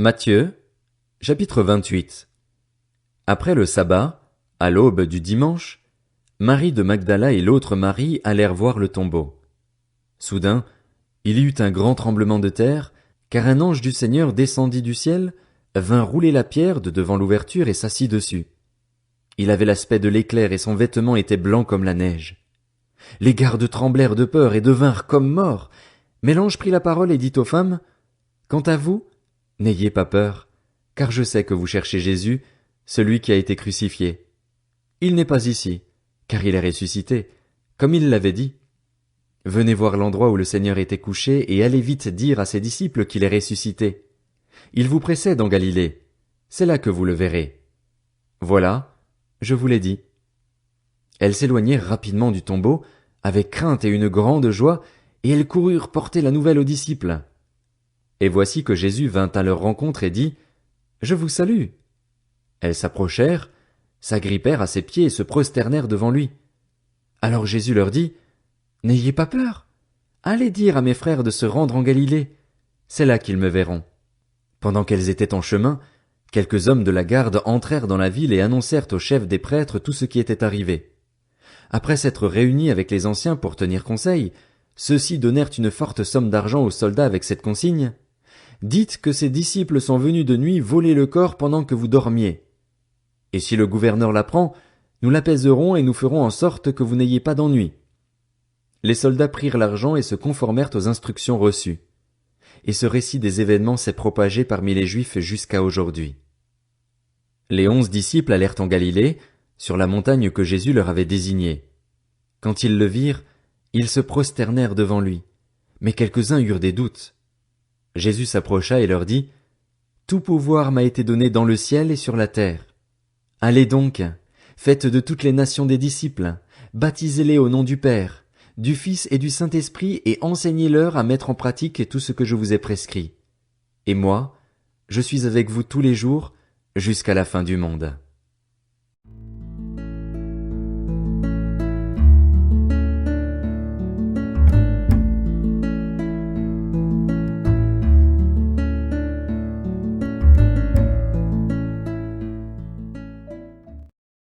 Matthieu, chapitre 28. Après le sabbat, à l'aube du dimanche, Marie de Magdala et l'autre Marie allèrent voir le tombeau. Soudain, il y eut un grand tremblement de terre, car un ange du Seigneur descendit du ciel, vint rouler la pierre de devant l'ouverture et s'assit dessus. Il avait l'aspect de l'éclair et son vêtement était blanc comme la neige. Les gardes tremblèrent de peur et devinrent comme morts. Mais l'ange prit la parole et dit aux femmes, « Quant à vous, n'ayez pas peur, car je sais que vous cherchez Jésus, celui qui a été crucifié. Il n'est pas ici, car il est ressuscité, comme il l'avait dit. Venez voir l'endroit où le Seigneur était couché et allez vite dire à ses disciples qu'il est ressuscité. Il vous précède en Galilée, c'est là que vous le verrez. Voilà, je vous l'ai dit. » Elles s'éloignèrent rapidement du tombeau, avec crainte et une grande joie, et elles coururent porter la nouvelle aux disciples. Et voici que Jésus vint à leur rencontre et dit, « Je vous salue. » Elles s'approchèrent, s'agrippèrent à ses pieds et se prosternèrent devant lui. Alors Jésus leur dit, « N'ayez pas peur. Allez dire à mes frères de se rendre en Galilée. C'est là qu'ils me verront. » Pendant qu'elles étaient en chemin, quelques hommes de la garde entrèrent dans la ville et annoncèrent aux chefs des prêtres tout ce qui était arrivé. Après s'être réunis avec les anciens pour tenir conseil, ceux-ci donnèrent une forte somme d'argent aux soldats avec cette consigne. Dites que ces disciples sont venus de nuit voler le corps pendant que vous dormiez. Et si le gouverneur l'apprend, nous l'apaiserons et nous ferons en sorte que vous n'ayez pas d'ennui. Les soldats prirent l'argent et se conformèrent aux instructions reçues. Et ce récit des événements s'est propagé parmi les Juifs jusqu'à aujourd'hui. Les 11 disciples allèrent en Galilée, sur la montagne que Jésus leur avait désignée. Quand ils le virent, ils se prosternèrent devant lui, mais quelques-uns eurent des doutes. Jésus s'approcha et leur dit, « Tout pouvoir m'a été donné dans le ciel et sur la terre. Allez donc, faites de toutes les nations des disciples, baptisez-les au nom du Père, du Fils et du Saint-Esprit et enseignez-leur à mettre en pratique tout ce que je vous ai prescrit. Et moi, je suis avec vous tous les jours jusqu'à la fin du monde. »